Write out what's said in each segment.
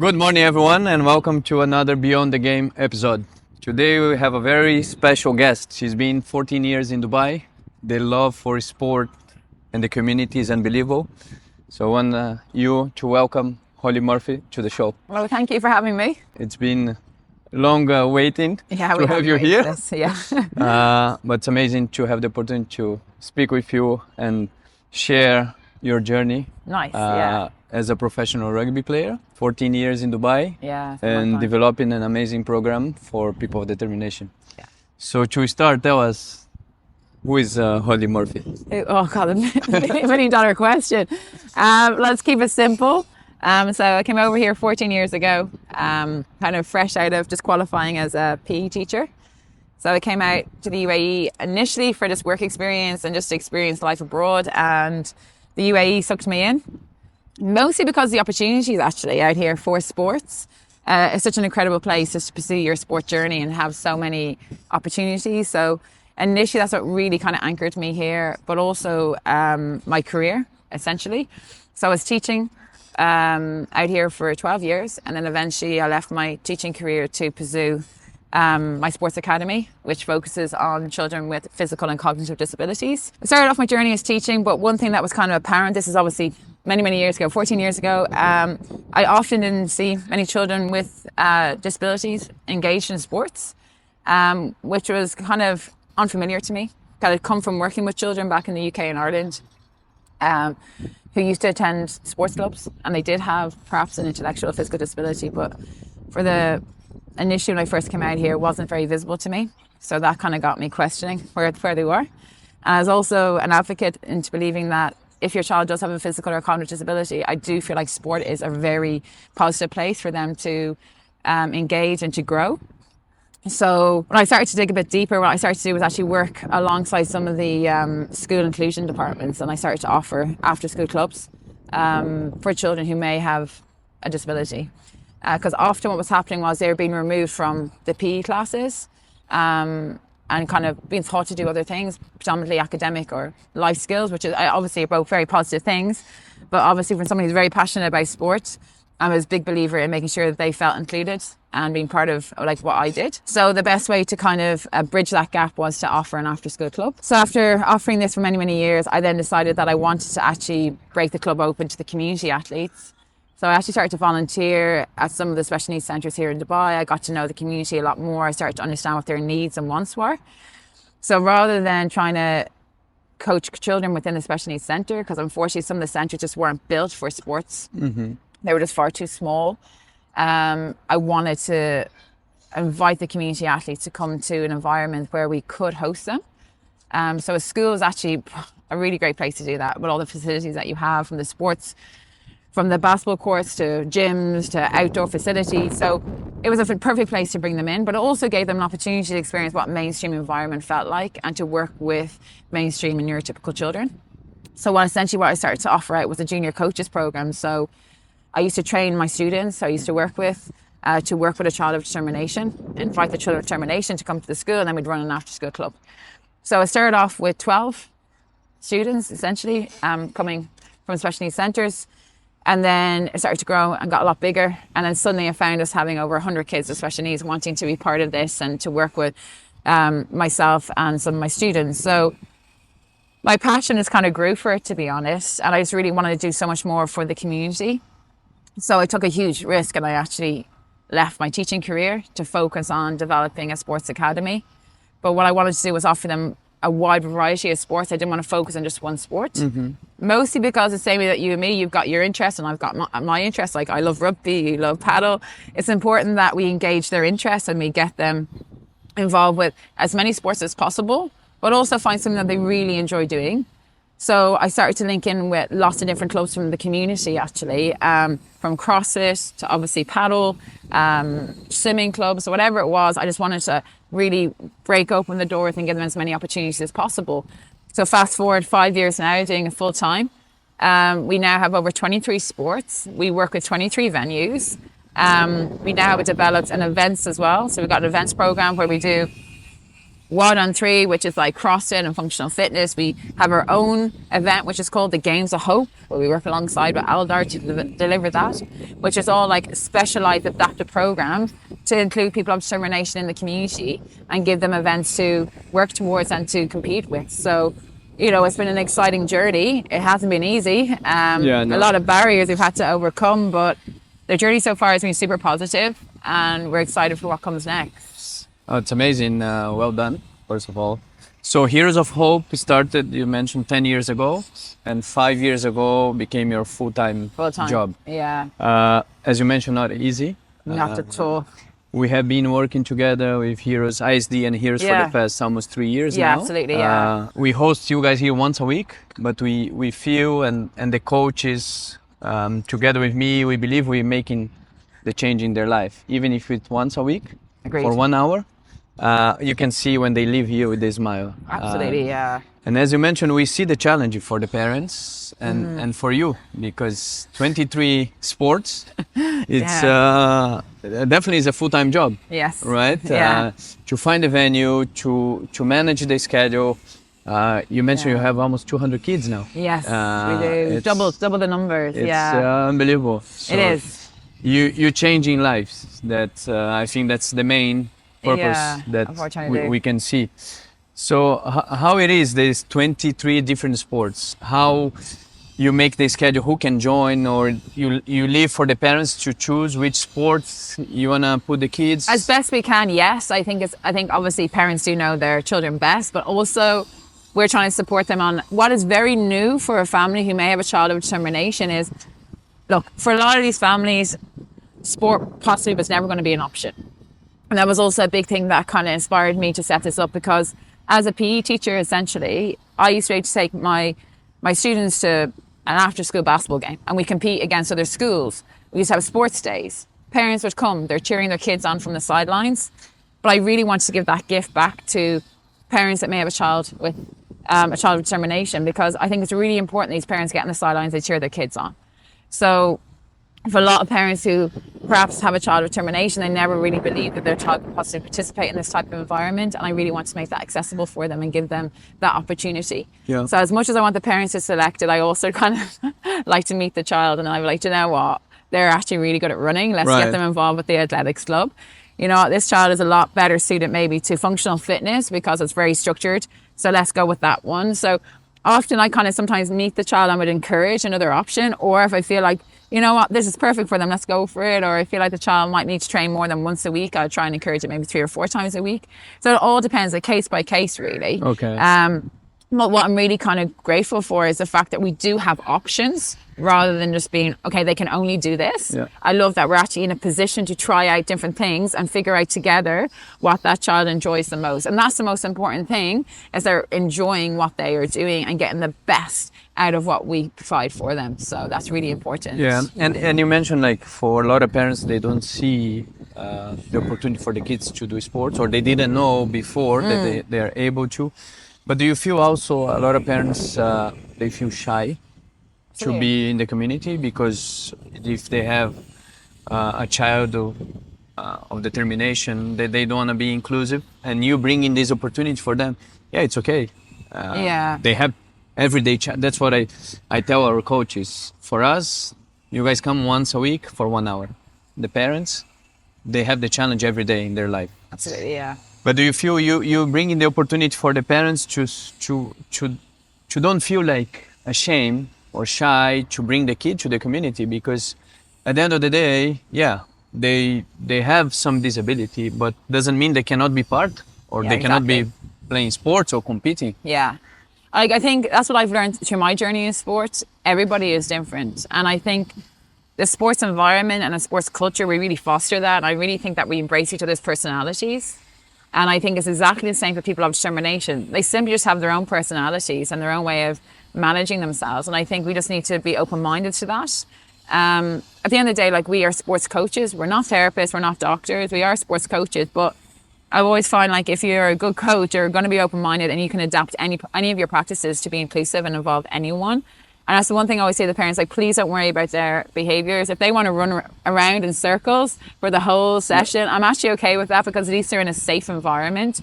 Good morning, everyone, and welcome to another Beyond the Game episode. Today we have a very special guest. She's been 14 years in Dubai. The love for sport and the community is unbelievable. So I want you to welcome Hollie Murphy to the show. Well, thank you for having me. It's been long waiting to have you here. But it's amazing to have the opportunity to speak with you and share your journey. Nice, As a professional rugby player, 14 years in Dubai, and developing an amazing program for people of determination. Yeah. So to start, tell us, who is Hollie Murphy? Oh God, $1 million question. Let's keep it simple. So I came over here 14 years ago, kind of fresh out of just qualifying as a PE teacher. So I came out to the UAE initially for just work experience and just to experience life abroad, and the UAE sucked me in. Mostly because of the opportunities actually out here for sports. It's such an incredible place just to pursue your sport journey and have so many opportunities. So initially that's what really kind of anchored me here, but also my career essentially. So I was teaching out here for 12 years, and then eventually I left my teaching career to pursue my sports academy, which focuses on children with physical and cognitive disabilities. I started off my journey as teaching, but one thing that was kind of apparent, this is obviously many years ago, 14 years ago, I often didn't see many children with disabilities engaged in sports, which was kind of unfamiliar to me. I'd come from working with children back in the UK and Ireland who used to attend sports clubs, and they did have perhaps an intellectual or physical disability, but for the initially when I first came out here, it wasn't very visible to me. So that kind of got me questioning where they were. And I was also an advocate into believing that if your child does have a physical or cognitive disability, I do feel like sport is a very positive place for them to engage and to grow. So when I started to dig a bit deeper, what I started to do was actually work alongside some of the school inclusion departments, and I started to offer after school clubs for children who may have a disability. Because often what was happening was they were being removed from the PE classes and kind of being taught to do other things, predominantly academic or life skills, which is obviously both very positive things. But obviously from somebody who's very passionate about sport, I was a big believer in making sure that they felt included and being part of like what I did. So the best way to kind of bridge that gap was to offer an after school club. So after offering this for many years, I then decided that I wanted to actually break the club open to the community athletes. So I actually started to volunteer at some of the special needs centres here in Dubai. I got to know the community a lot more. I started to understand what their needs and wants were. So rather than trying to coach children within the special needs centre, because unfortunately some of the centres just weren't built for sports. Mm-hmm. They were just far too small. I wanted to invite the community athletes to come to an environment where we could host them. So a school is actually a really great place to do that, with all the facilities that you have from the sports, from the basketball courts to gyms to outdoor facilities. So it was a perfect place to bring them in, but it also gave them an opportunity to experience what mainstream environment felt like and to work with mainstream and neurotypical children. So what I started to offer out was a junior coaches program. So I used to train my students I used to work with a child of determination, invite the child of determination to come to the school, and then we'd run an after school club. So I started off with 12 students essentially coming from special needs centres. And then it started to grow and got a lot bigger. And then suddenly I found us having over 100 kids with special needs wanting to be part of this and to work with myself and some of my students. So my passion has kind of grew for it, to be honest. And I just really wanted to do so much more for the community. So I took a huge risk and I actually left my teaching career to focus on developing a sports academy. But what I wanted to do was offer them a wide variety of sports. I didn't want to focus on just one sport. Mm-hmm. Mostly because the same way that you and me, you've got your interests and I've got my interests. Like I love rugby, you love paddle. It's important that we engage their interests and we get them involved with as many sports as possible, but also find something that they really enjoy doing. So I started to link in with lots of different clubs from the community actually, from CrossFit to obviously paddle, swimming clubs, whatever it was. I just wanted to really break open the doors and give them as many opportunities as possible. So fast forward 5 years now, doing it full time. We now have over 23 sports. We work with 23 venues. We now have developed an events as well. So we've got an events program where we do 1 on 3, which is like CrossFit and functional fitness. We have our own event, which is called the Games of Hope, where we work alongside with Aldar to deliver that, which is all like specialized adaptive programs to include people of determination in the community and give them events to work towards and to compete with. So, you know, it's been an exciting journey. It hasn't been easy. A lot of barriers we've had to overcome, but the journey so far has been super positive, and we're excited for what comes next. Oh, it's amazing. Well done, first of all. So Heroes of Hope started, you mentioned, 10 years ago, and 5 years ago became your full-time job. Yeah. As you mentioned, not easy. Not at all. We have been working together with Heroes, ISD and Heroes for the past almost 3 years now. Yeah, absolutely, yeah. We host you guys here once a week, but we feel, and the coaches, together with me, we believe we're making the change in their life. Even if it's once a week, Agreed. for 1 hour, you can see when they leave here with a smile. Absolutely, yeah. And as you mentioned, we see the challenge for the parents and for you, because 23 sports, it's definitely is a full-time job. Yes. Right? Yeah. To find a venue, to manage the schedule. You mentioned you have almost 200 kids now. Yes, we do. Double the numbers. It's unbelievable. So it is. You're changing lives. That I think that's the main purpose that we can see. So how it is, there's 23 different sports. How you make the schedule, who can join, or you leave for the parents to choose which sports you wanna put the kids? As best we can, yes. I think obviously parents do know their children best, but also we're trying to support them on what is very new for a family who may have a child of determination is, look, for a lot of these families, sport possibly was never going to be an option. And that was also a big thing that kind of inspired me to set this up, because as a PE teacher, essentially, I used to be able to take my students to an after-school basketball game, and we compete against other schools. We used to have sports days. Parents would come, they're cheering their kids on from the sidelines. But I really wanted to give that gift back to parents that may have a child with determination, because I think it's really important these parents get on the sidelines, they cheer their kids on. So for a lot of parents who perhaps have a child with determination, they never really believe that their child can possibly participate in this type of environment, and I really want to make that accessible for them and give them that opportunity. Yeah. So as much as I want the parents to select it, I also kind of like to meet the child, and I'm like, you know what, they're actually really good at running, let's get them involved with the athletics club. You know, this child is a lot better suited maybe to functional fitness because it's very structured, so let's go with that one. So often I kind of sometimes meet the child and would encourage another option, or if I feel like, you know what, this is perfect for them, let's go for it. Or I feel like the child might need to train more than once a week, I'll try and encourage it maybe 3 or 4 times a week. So it all depends, like case by case, really. Okay. But what I'm really kind of grateful for is the fact that we do have options rather than just being, okay, they can only do this. Yeah. I love that we're actually in a position to try out different things and figure out together what that child enjoys the most. And that's the most important thing, is they're enjoying what they are doing and getting the best out of what we provide for them. So that's really important. Yeah, and you mentioned, like, for a lot of parents, they don't see the opportunity for the kids to do sports, or they didn't know before that they are able to. But do you feel also a lot of parents, they feel shy to be in the community, because if they have a child of determination, they don't want to be inclusive, and you bring in this opportunity for them, it's okay. They have everyday that's what I tell our coaches. For us, you guys come once a week for 1 hour. The parents, they have the challenge every day in their life. Absolutely, yeah. But do you feel you bring in the opportunity for the parents to don't feel like ashamed or shy to bring the kid to the community? Because at the end of the day, they have some disability, but doesn't mean they cannot be part, or they cannot be playing sports or competing. Yeah. I think that's what I've learned through my journey in sports. Everybody is different. And I think the sports environment and the sports culture, we really foster that. And I really think that we embrace each other's personalities. And I think it's exactly the same for people of determination. They simply just have their own personalities and their own way of managing themselves. And I think we just need to be open-minded to that. At the end of the day, like, we are sports coaches. We're not therapists, we're not doctors. We are sports coaches. But I always find, like, if you're a good coach, you're going to be open-minded and you can adapt any of your practices to be inclusive and involve anyone. And that's the one thing I always say to parents, like, please don't worry about their behaviors. If they want to run around in circles for the whole session, I'm actually okay with that, because at least they're in a safe environment.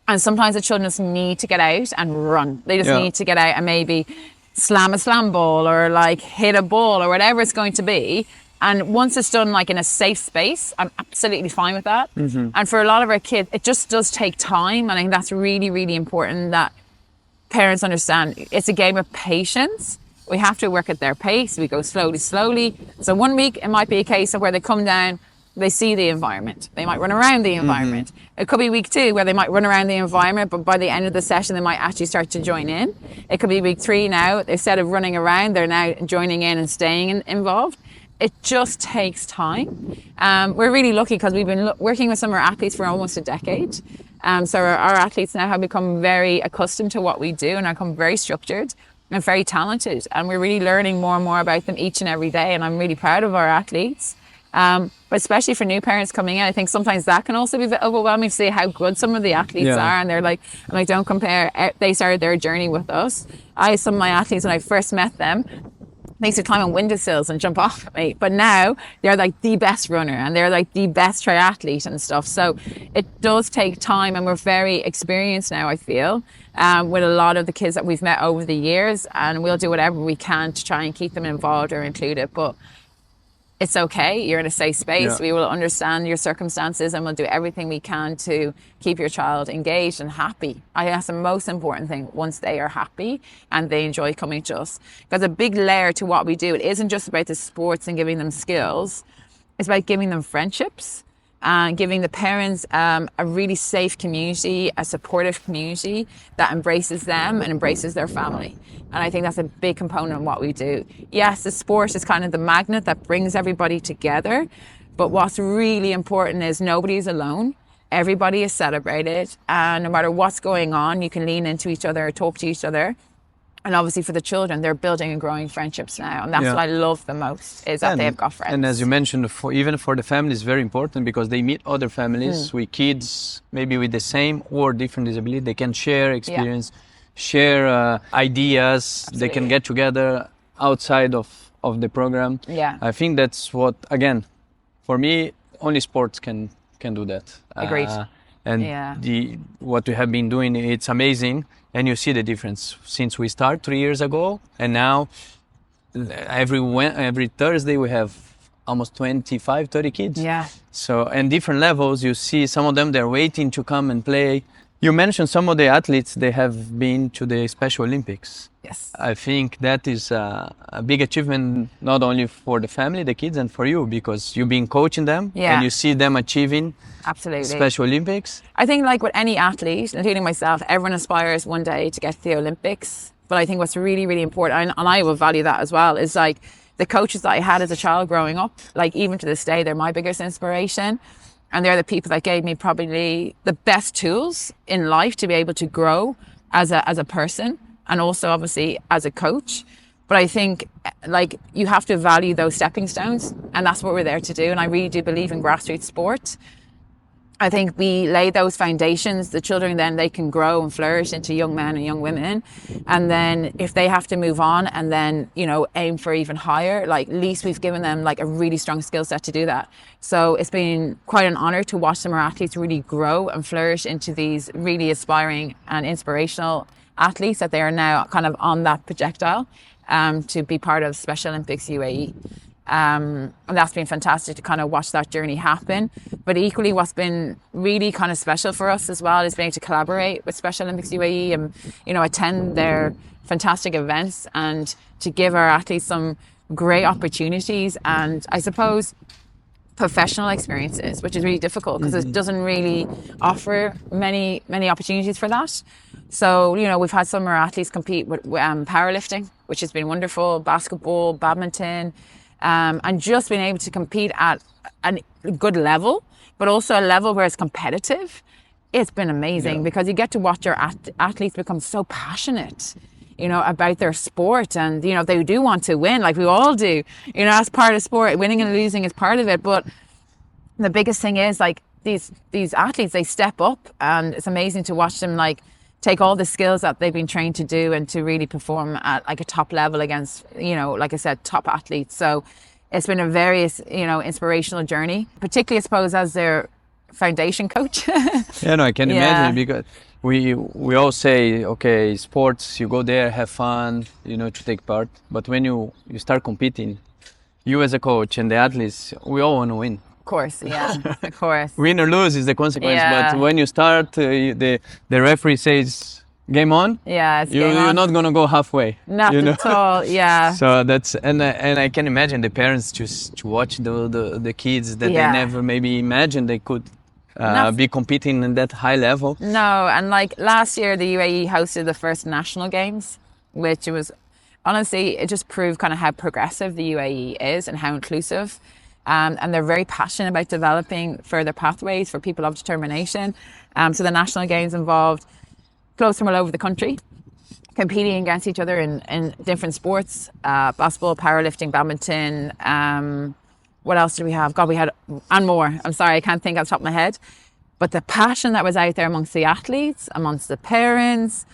And sometimes the children just need to get out and run. They just need to get out and maybe slam a slam ball or like hit a ball or whatever it's going to be. And once it's done like in a safe space, I'm absolutely fine with that. And for a lot of our kids, it just does take time. And I think that's really, really important that parents understand. It's a game of patience. We have to work at their pace. We go slowly, slowly. So 1 week, it might be a case of where they come down, they see the environment. They might run around the environment. It could be week 2 where they might run around the environment, but by the end of the session, they might actually start to join in. It could be week 3 now. Instead of running around, they're now joining in and staying involved. It just takes time. We're really lucky because we've been working with some of our athletes for almost a decade. So our athletes now have become very accustomed to what we do and have become very structured and very talented. And we're really learning more and more about them each and every day. And I'm really proud of our athletes. But especially for new parents coming in, I think sometimes that can also be a bit overwhelming to see how good some of the athletes are. And they're like, don't compare. They started their journey with us. Some of my athletes, when I first met them, they used to climb on windowsills and jump off at me. But now they're like the best runner and they're like the best triathlete and stuff. So it does take time, and we're very experienced now, I feel, with a lot of the kids that we've met over the years, and we'll do whatever we can to try and keep them involved or included. But it's okay. You're in a safe space. We will understand your circumstances and we'll do everything we can to keep your child engaged and happy. I think that's the most important thing, once they are happy and they enjoy coming to us. Because a big layer to what we do, it isn't just about the sports and giving them skills. It's about giving them friendships and giving the parents a really safe community, a supportive community that embraces them and embraces their family. And I think that's a big component of what we do. Yes, the sport is kind of the magnet that brings everybody together. But what's really important is nobody's alone. Everybody is celebrated. And no matter what's going on, you can lean into each other, talk to each other. And obviously for the children, they're building and growing friendships now. And that's what I love the most, is that they've got friends. And as you mentioned, even for the family, it's very important because they meet other families with kids, maybe with the same or different disability. They can share experience, share ideas. Absolutely. They can get together outside of the program. Yeah, I think that's what, again, for me, only sports can do that. Agreed. And what we have been doing, it's amazing. And you see the difference since we started 3 years ago, and now every Thursday we have almost 25, 30 kids. Yeah. So, and different levels, you see some of them, they're waiting to come and play. You mentioned some of the athletes, they have been to the Special Olympics. Yes. I think that is a big achievement, not only for the family, the kids, and for you, because you've been coaching them and you see them achieving Special Olympics. I think like with any athlete, including myself, everyone aspires one day to get to the Olympics. But I think what's really, really important, and I will value that as well, is like the coaches that I had as a child growing up, like even to this day, they're my biggest inspiration. And they're the people that gave me probably the best tools in life to be able to grow as a person and also obviously as a coach. But I think like you have to value those stepping stones, and that's what we're there to do. And I really do believe in grassroots sport. I think we lay those foundations. The children then they can grow and flourish into young men and young women. And then if they have to move on and then, aim for even higher, like at least we've given them like a really strong skill set to do that. So it's been quite an honor to watch some of our athletes really grow and flourish into these really aspiring and inspirational athletes that they are now kind of on that projectile to be part of Special Olympics UAE. And that's been fantastic to kind of watch that journey happen. But equally, what's been really kind of special for us as well is being able to collaborate with Special Olympics UAE and, attend their fantastic events and to give our athletes some great opportunities and I suppose professional experiences, which is really difficult because it doesn't really offer many opportunities for that. So, we've had some of our athletes compete with powerlifting, which has been wonderful, basketball, badminton, and just being able to compete at a good level, but also a level where it's competitive. It's been amazing because you get to watch your athletes become so passionate, about their sport. And, they do want to win like we all do, as part of sport. Winning and losing is part of it. But the biggest thing is like these athletes, they step up, and it's amazing to watch them like take all the skills that they've been trained to do and to really perform at like a top level against, like I said, top athletes. So it's been a very, inspirational journey, particularly I suppose as their foundation coach. I can imagine because we all say, okay, sports, you go there, have fun, to take part. But when you start competing, you as a coach and the athletes, we all want to win. Of course, yeah, of course. Win or lose is the consequence. Yeah. But when you start, the referee says, game on. Yeah, it's You're game on. not gonna go halfway. Not at all. Yeah. So that's and I can imagine the parents just to watch the kids that Yeah. they never maybe imagined they could be competing in that high level. No, and like last year, the UAE hosted the first national games, which was honestly, it just proved kind of how progressive the UAE is and how inclusive. And they're very passionate about developing further pathways for people of determination. So the national games involved clubs from all over the country competing against each other in different sports, basketball, powerlifting, badminton. What else did we have? God, we had, and more. I'm sorry, I can't think off the top of my head. But the passion that was out there amongst the athletes, amongst the parents,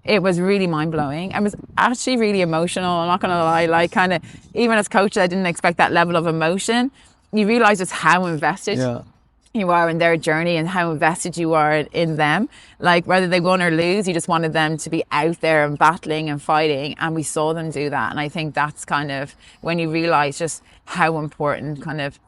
it was really mind-blowing. It was actually really emotional. I'm not going to lie, like kind of, even as coach, I didn't expect that level of emotion. You realize just how invested you are in their journey and how invested you are in them. Like whether they won or lose, you just wanted them to be out there and battling and fighting. And we saw them do that. And I think that's kind of when you realize just how important kind of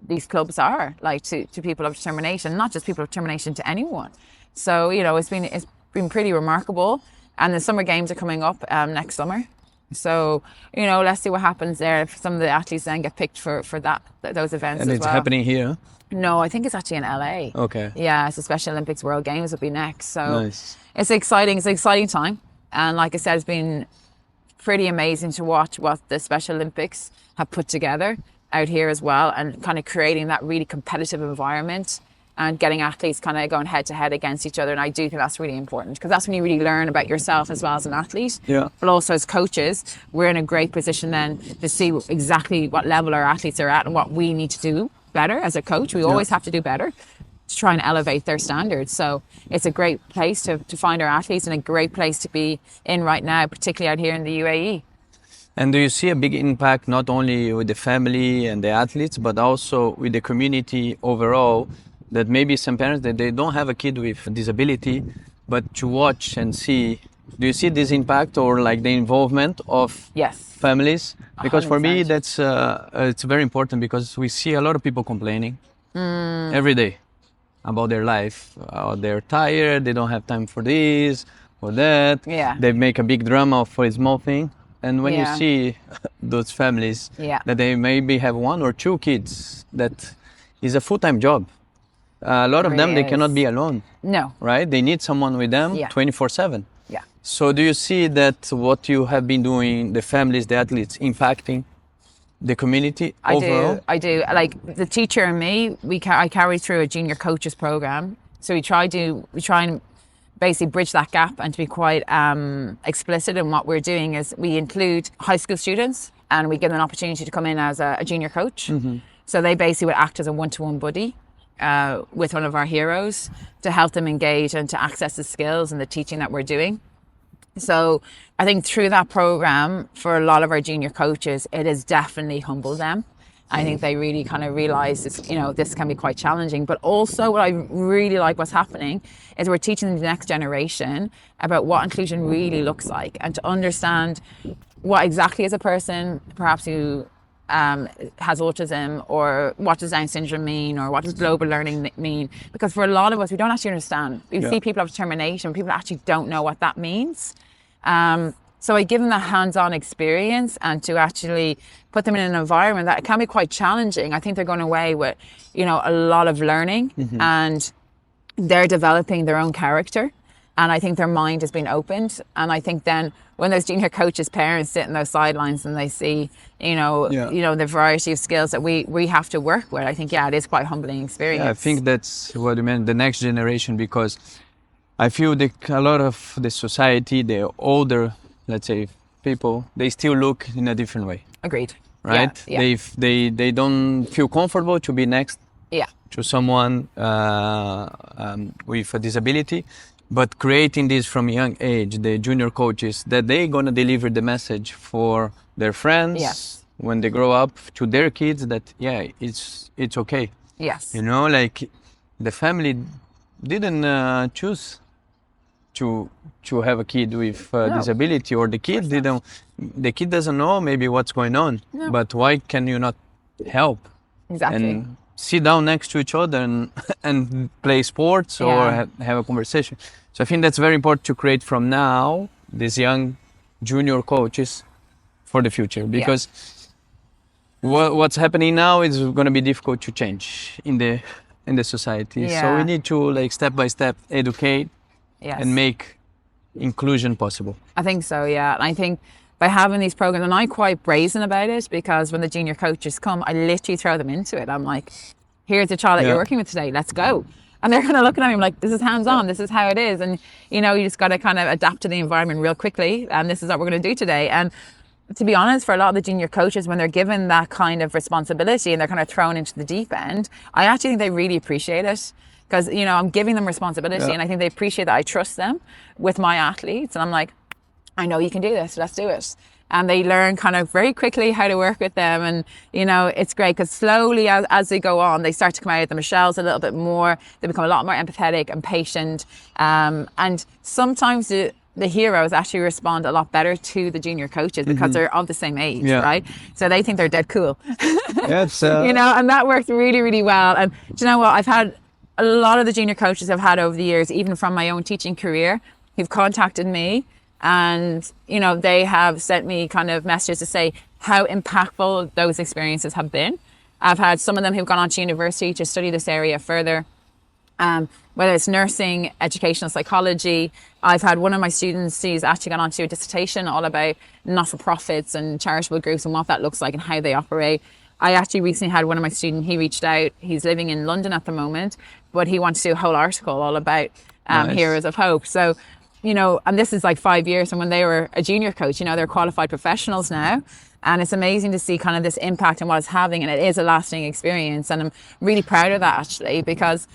these clubs are, like to people of determination, not just people of determination, to anyone. So, it's been pretty remarkable. And the summer games are coming up next summer. So, let's see what happens there. If some of the athletes then get picked for those events And as it's well. happening here? No, I think it's actually in LA. Okay. Yeah, so Special Olympics World Games will be next. So Nice. It's exciting. It's an exciting time. And like I said, it's been pretty amazing to watch what the Special Olympics have put together out here as well, and kind of creating that really competitive environment and getting athletes kind of going head to head against each other. And I do think that's really important because that's when you really learn about yourself as well as an athlete. Yeah. But also as coaches, we're in a great position then to see exactly what level our athletes are at and what we need to do better as a coach. We always have to do better to try and elevate their standards. So it's a great place to find our athletes and a great place to be in right now, particularly out here in the UAE. And do you see a big impact not only with the family and the athletes, but also with the community overall? That maybe some parents that they don't have a kid with a disability, but to watch and see, do you see this impact or like the involvement of families? Because 100%. for me, that's it's very important because we see a lot of people complaining every day about their life. They're tired, they don't have time for this or that. Yeah. They make a big drama for a small thing. And when you see those families that they maybe have one or two kids, that is a full-time job. A lot of them, they cannot be alone. No. Right? They need someone with them 24/7. Yeah. So do you see that what you have been doing, the families, the athletes, impacting the community overall? I do. Like the teacher and me, I carry through a junior coaches program. So we try and basically bridge that gap, and to be quite explicit in what we're doing is we include high school students and we give them an opportunity to come in as a junior coach. Mm-hmm. So they basically would act as a one-to-one buddy with one of our heroes to help them engage and to access the skills and the teaching that we're doing. So I think through that program, for a lot of our junior coaches, it has definitely humbled them. I think they really kind of realize this can be quite challenging. But also what I really like what's happening is we're teaching the next generation about what inclusion really looks like, and to understand what exactly is a person perhaps who has autism, or what does Down syndrome mean, or what does global learning mean? Because for a lot of us, we don't actually understand. We see people of determination, people actually don't know what that means. So I give them that hands-on experience and to actually put them in an environment that can be quite challenging. I think they're going away with, a lot of learning, and they're developing their own character. And I think their mind has been opened. And I think then when those junior coaches' parents sit in those sidelines and they see, the variety of skills that we have to work with, I think, it is quite a humbling experience. Yeah, I think that's what you meant, the next generation, because I feel that a lot of the society, the older, let's say, people, they still look in a different way. Agreed. Right? Yeah. They don't feel comfortable to be next to someone with a disability. But creating this from a young age, the junior coaches, that they're going to deliver the message for their friends when they grow up, to their kids, that, it's okay. Yes. Like the family didn't choose to have a kid with disability, or the kid doesn't know maybe what's going on. No. But why can you not help Exactly. and sit down next to each other and play sports or have a conversation? So I think that's very important to create from now these young junior coaches for the future, because what's happening now is going to be difficult to change in the society. So we need to, like, step by step educate and make inclusion possible. I think so, yeah. And I think by having these programs, and I'm quite brazen about it, because when the junior coaches come, I literally throw them into it. I'm like, here's the child that you're working with today, let's go. And they're kind of looking at me like, this is hands-on, this is how it is. And, you know, you just got to kind of adapt to the environment real quickly. And this is what we're going to do today. And to be honest, for a lot of the junior coaches, when they're given that kind of responsibility and they're kind of thrown into the deep end, I actually think they really appreciate it. Because, you know, I'm giving them responsibility, and I think they appreciate that I trust them with my athletes. And I'm like, I know you can do this, let's do it. And they learn kind of very quickly how to work with them. And, you know, it's great because slowly as they go on, they start to come out of themselves a little bit more. They become a lot more empathetic and patient. And sometimes the heroes actually respond a lot better to the junior coaches because they're of the same age, right? So they think they're dead cool. You know, and that works really, really well. And do you know what? I've had a lot of the junior coaches I've had over the years, even from my own teaching career, who've contacted me. And, you know, they have sent me kind of messages to say how impactful those experiences have been. I've had some of them who've gone on to university to study this area further, whether it's nursing, educational psychology. I've had one of my students, he's actually gone on to a dissertation all about not-for-profits and charitable groups and what that looks like and how they operate. I actually recently had one of my students, he reached out, he's living in London at the moment, but he wants to do a whole article all about Heroes of Hope. So, you know, and this is like 5 years from when they were a junior coach. You know, they're qualified professionals now. And it's amazing to see kind of this impact and what it's having. And it is a lasting experience. And I'm really proud of that, actually, because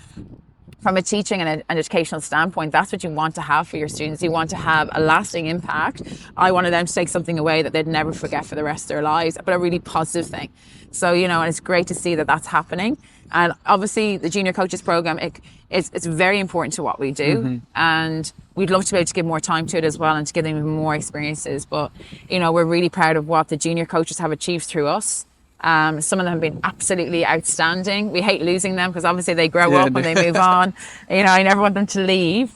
from a teaching and an educational standpoint, that's what you want to have for your students. You want to have a lasting impact. I wanted them to take something away that they'd never forget for the rest of their lives, but a really positive thing. So, you know, and it's great to see that that's happening. And obviously the junior coaches program, it's very important to what we do. And we'd love to be able to give more time to it as well and to give them even more experiences. But, you know, we're really proud of what the junior coaches have achieved through us. Some of them have been absolutely outstanding. We hate losing them because obviously they grow up and they move on. You know, I never want them to leave.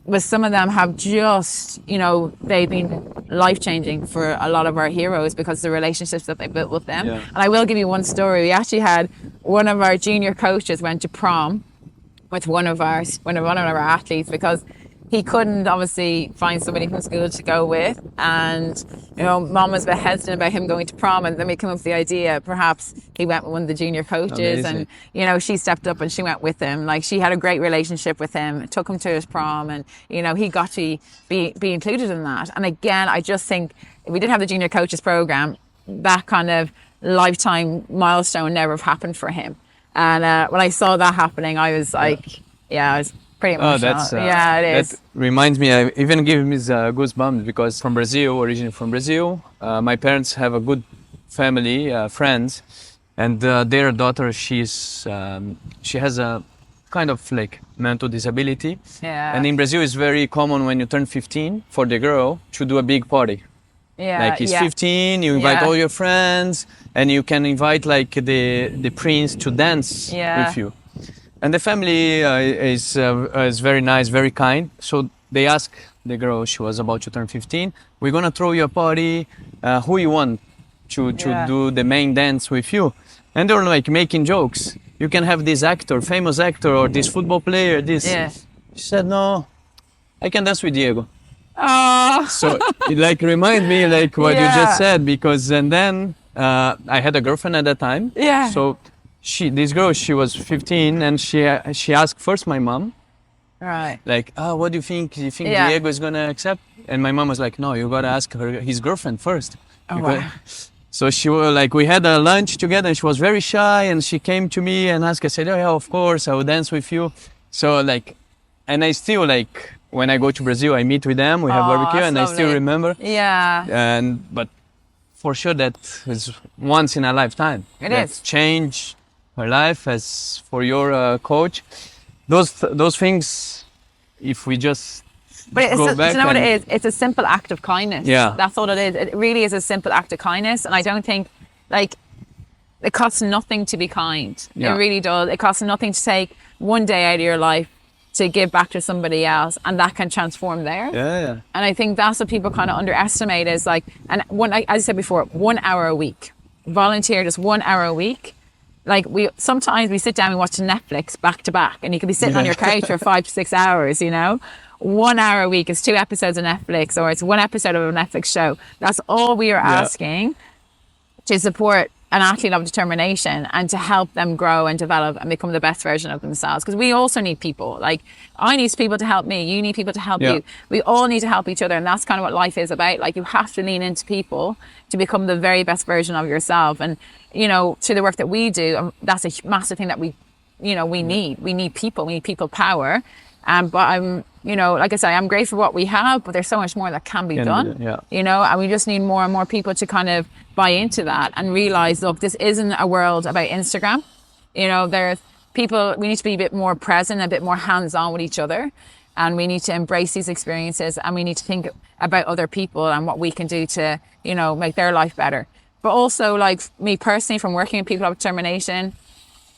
But some of them have just, you know, they've been life-changing for a lot of our heroes because of the relationships that they built with them. And I will give you one story. We actually had one of our junior coaches went to prom with one of our athletes because he couldn't obviously find somebody from school to go with. And, you know, mom was a bit hesitant about him going to prom. And then we came up with the idea, perhaps he went with one of the junior coaches. And, you know, she stepped up and she went with him. Like, she had a great relationship with him, took him to his prom. And, you know, he got to be included in that. And again, I just think if we didn't have the junior coaches program, that kind of lifetime milestone never have happened for him. And when I saw that happening, I was like, I was pretty emotional. It is. That reminds me, I even give me goosebumps because from Brazil, originally from Brazil, my parents have a good family, friends, and their daughter, she has a kind of like mental disability. And in Brazil, it's very common when you turn 15 for the girl to do a big party. Like he's 15, you invite all your friends, and you can invite like the prince to dance with you. And the family is very nice, very kind. So they asked the girl, she was about to turn 15, we're gonna throw you a party, who you want to do the main dance with you? And they were like making jokes. You can have this actor, famous actor, or this football player, this. She said, no, I can dance with Diego. So it like remind me like what you just said, because and then I had a girlfriend at that time. So this girl, she was 15 and she asked first my mom. Like, what do you think? Do you think Diego is gonna accept? And my mom was like, no, you gotta ask his girlfriend first. So she was like, we had a lunch together and she was very shy and she came to me and asked, I said, oh yeah, of course, I will dance with you. So like, and I still like, when I go to Brazil, I meet with them, we have barbecue, and lovely. I still remember. But for sure that is once in a lifetime. It is. Change her life. As for your coach, those things, if we just But it's go do back you know what and- it is? It's a simple act of kindness. Yeah. That's all it is. It really is a simple act of kindness. And I don't think, like, it costs nothing to be kind. Yeah. It really does. It costs nothing to take one day out of your life to give back to somebody else, and that can transform theirs. Yeah. And I think that's what people kind of underestimate is like, and as I said before, 1 hour a week, volunteer just 1 hour a week. Like sometimes we sit down and watch Netflix back to back, and you could be sitting on your couch for 5 to 6 hours, you know. 1 hour a week is 2 episodes of Netflix, or it's 1 episode of a Netflix show. That's all we are asking, to support an athlete of determination and to help them grow and develop and become the best version of themselves. Because we also need people. Like, I need people to help me. You need people to help you. We all need to help each other. And that's kind of what life is about. Like, you have to lean into people to become the very best version of yourself. And, you know, through the work that we do, that's a massive thing that we need. We need people. We need people power. But I'm, you know, like I say, I'm grateful for what we have, but there's so much more that can be done. You know, and we just need more and more people to kind of buy into that and realize, look, this isn't a world about Instagram. You know, there's people, we need to be a bit more present, a bit more hands-on with each other. And we need to embrace these experiences, and we need to think about other people and what we can do to, you know, make their life better. But also, like me personally, from working with people of determination,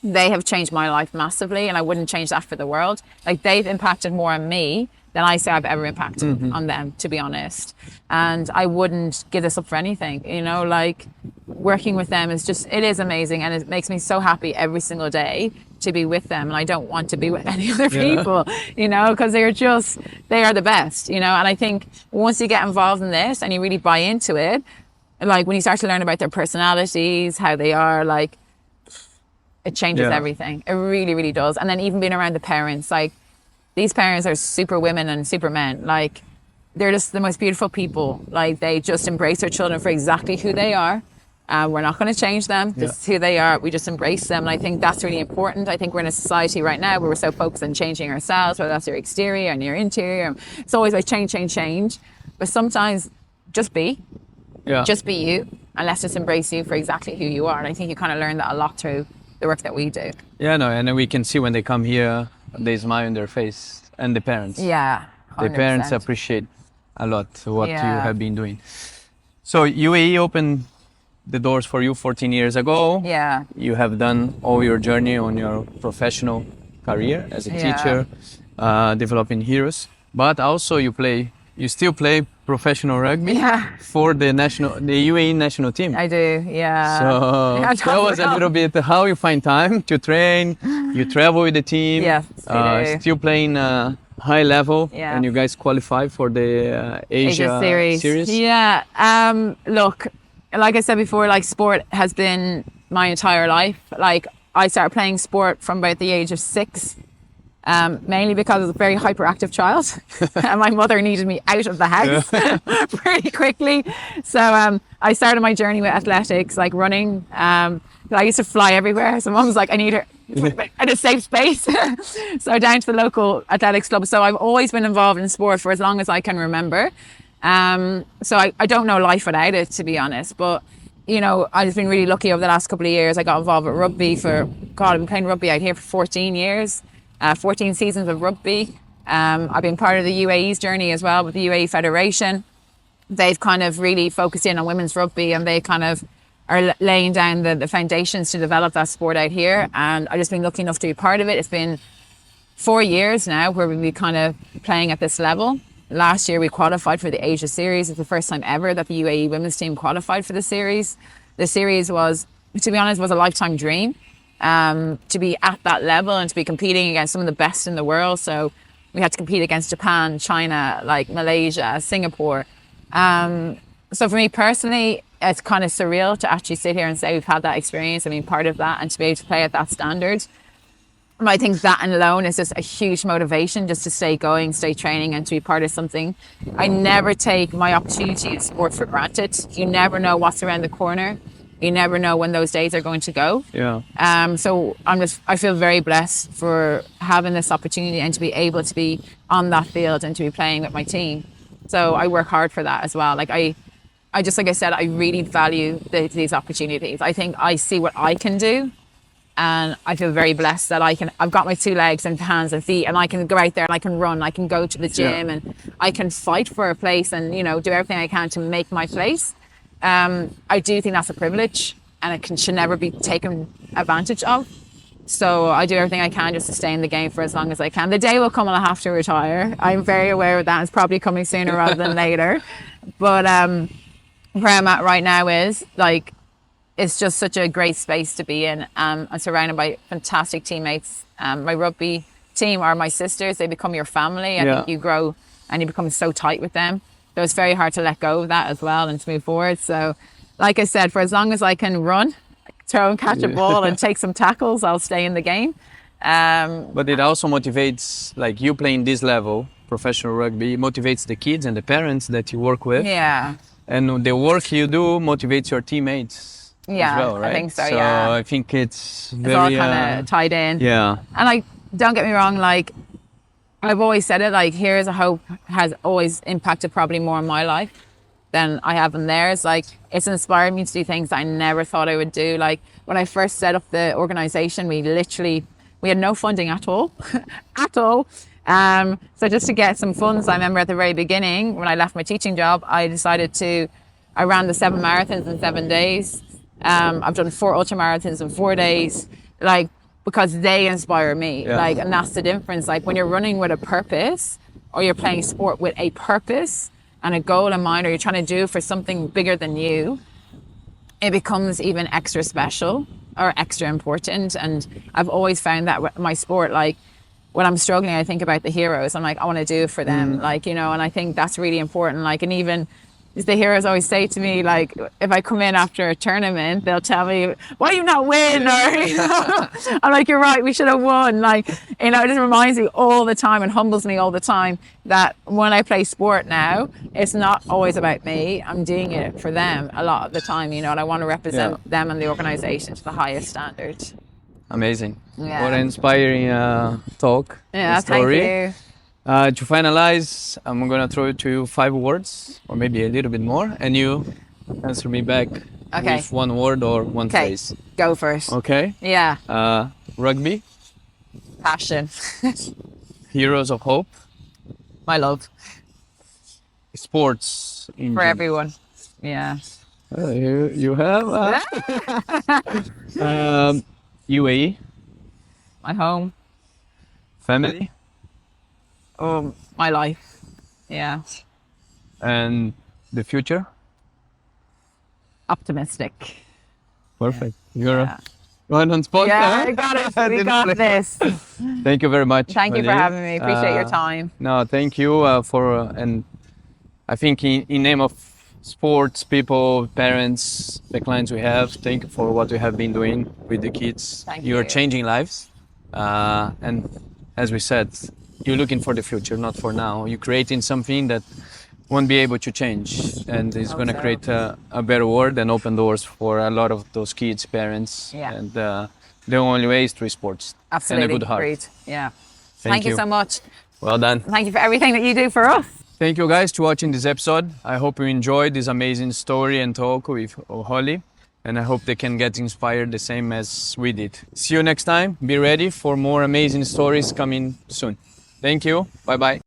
they have changed my life massively, and I wouldn't change that for the world. Like, they've impacted more on me than I say I've ever impacted on them, to be honest. And I wouldn't give this up for anything, you know, like working with them is just, it is amazing. And it makes me so happy every single day to be with them. And I don't want to be with any other people, you know, because they are the best, you know. And I think once you get involved in this and you really buy into it, like when you start to learn about their personalities, how they are, like, it changes everything. It really, really does. And then even being around the parents, like, these parents are super women and super men. Like, they're just the most beautiful people. Like, they just embrace their children for exactly who they are. We're not going to change them. This is who they are. We just embrace them. And I think that's really important. I think we're in a society right now where we're so focused on changing ourselves, whether that's your exterior and your interior. It's always like change. But sometimes just be. Just be you. And let's just embrace you for exactly who you are. And I think you kind of learn that a lot through the work that we do. Yeah, no, and then we can see when they come here, they smile on their face, and the parents. Yeah, 100%. The parents appreciate a lot what you have been doing. So UAE opened the doors for you 14 years ago. Yeah. You have done all your journey on your professional career as a teacher, developing heroes, but also you still play professional rugby for the UAE national team. I do, yeah. So that was a little bit how you find time to train. You travel with the team. Yes, still playing high level, Yeah. and you guys qualify for the Asia series. Yeah. Look, like I said before, like sport has been my entire life. Like I started playing sport from about the age of 6. Mainly because I was a very hyperactive child and my mother needed me out of the house pretty quickly. So I started my journey with athletics, like running. I used to fly everywhere. So mum was like, I need her at a safe space. So down to the local athletics club. So I've always been involved in sport for as long as I can remember. So I don't know life without it, to be honest. But you know, I've been really lucky over the last couple of years. I got involved with rugby I've been playing rugby out here for 14 years. 14 seasons of rugby. I've been part of the UAE's journey as well with the UAE Federation. They've kind of really focused in on women's rugby, and they kind of are laying down the foundations to develop that sport out here. And I've just been lucky enough to be part of it. It's been 4 years now where we've been kind of playing at this level. Last year we qualified for the Asia series. It's the first time ever that the UAE women's team qualified for the series. The series was, to be honest, was a lifetime dream. To be at that level and to be competing against some of the best in the world. So we had to compete against Japan, China, like Malaysia, Singapore. So for me personally, it's kind of surreal to actually sit here and say we've had that experience and been part of that and to be able to play at that standard. And I think that alone is just a huge motivation just to stay going, stay training and to be part of something. I never take my opportunity in sport for granted. You never know what's around the corner. You never know when those days are going to go. Yeah. So I feel very blessed for having this opportunity and to be able to be on that field and to be playing with my team. So I work hard for that as well. Like I just, like I said, I really value these opportunities. I think I see what I can do. And I feel very blessed that I've got my 2 legs and hands and feet, and I can go out there and I can run, I can go to the gym, and I can fight for a place and, you know, do everything I can to make my place. I do think that's a privilege, and it should never be taken advantage of. So I do everything I can just to stay in the game for as long as I can. The day will come when I have to retire. I'm very aware of that. It's probably coming sooner rather than later. But where I'm at right now is like, it's just such a great space to be in. I'm surrounded by fantastic teammates. My rugby team are my sisters. They become your family. I think you grow and you become so tight with them. So it's very hard to let go of that as well and to move forward. So like I said, for as long as I can run, throw and catch a ball and take some tackles, I'll stay in the game. But it also motivates, like you playing this level, professional rugby, motivates the kids and the parents that you work with. Yeah. And the work you do motivates your teammates. Yeah, as well, right? I think so, so yeah. I think it's very... It's all kind of tied in. Yeah. And like, don't get me wrong, like, I've always said it, like, Heroes of Hope has always impacted probably more in my life than I have in theirs. Like, it's inspired me to do things that I never thought I would do. Like, when I first set up the organization, we had no funding at all, at all. So just to get some funds, I remember at the very beginning, when I left my teaching job, I ran the 7 marathons in 7 days. I've done 4 ultramarathons in 4 days, like, because they inspire me. Like, and that's the difference. Like, when you're running with a purpose, or you're playing sport with a purpose and a goal in mind, or you're trying to do for something bigger than you, it becomes even extra special or extra important. And I've always found that with my sport, like, when I'm struggling, I think about the heroes. I'm like, I want to do it for them, like, you know, and I think that's really important. Like, and even the heroes always say to me, like, if I come in after a tournament, they'll tell me, why you not win? Or, you know, I'm like, you're right, we should have won. Like, you know, it just reminds me all the time and humbles me all the time that when I play sport now, it's not always about me. I'm doing it for them a lot of the time, you know, and I want to represent them and the organization to the highest standard. Amazing. Yeah. What an inspiring talk. Yeah, story. thank you. To finalize, I'm going to throw it to you 5 words, or maybe a little bit more, and you answer me back with 1 word or 1 phrase. Go first. Okay? Yeah. Rugby. Passion. Heroes of Hope. My love. Sports. For everyone. Yeah. You have. UAE. My home. Family. My life. Yeah. And the future. Optimistic. Perfect. You're right on spot. Yeah, I got it. We got this. Thank you very much. Thank you for having me. Appreciate your time. No, thank you and I think in name of sports people, parents, the clients we have, thank you for what you have been doing with the kids. Thank you. You're changing lives. And as we said, you're looking for the future, not for now. You're creating something that won't be able to change, and it's going to create a better world and open doors for a lot of those kids, parents. Yeah. And the only way is through sports. Absolutely. And a good heart. Agreed. Yeah. Thank you so much. Well done. Thank you for everything that you do for us. Thank you guys for watching this episode. I hope you enjoyed this amazing story and talk with Hollie, and I hope they can get inspired the same as we did. See you next time. Be ready for more amazing stories coming soon. Thank you. Bye-bye.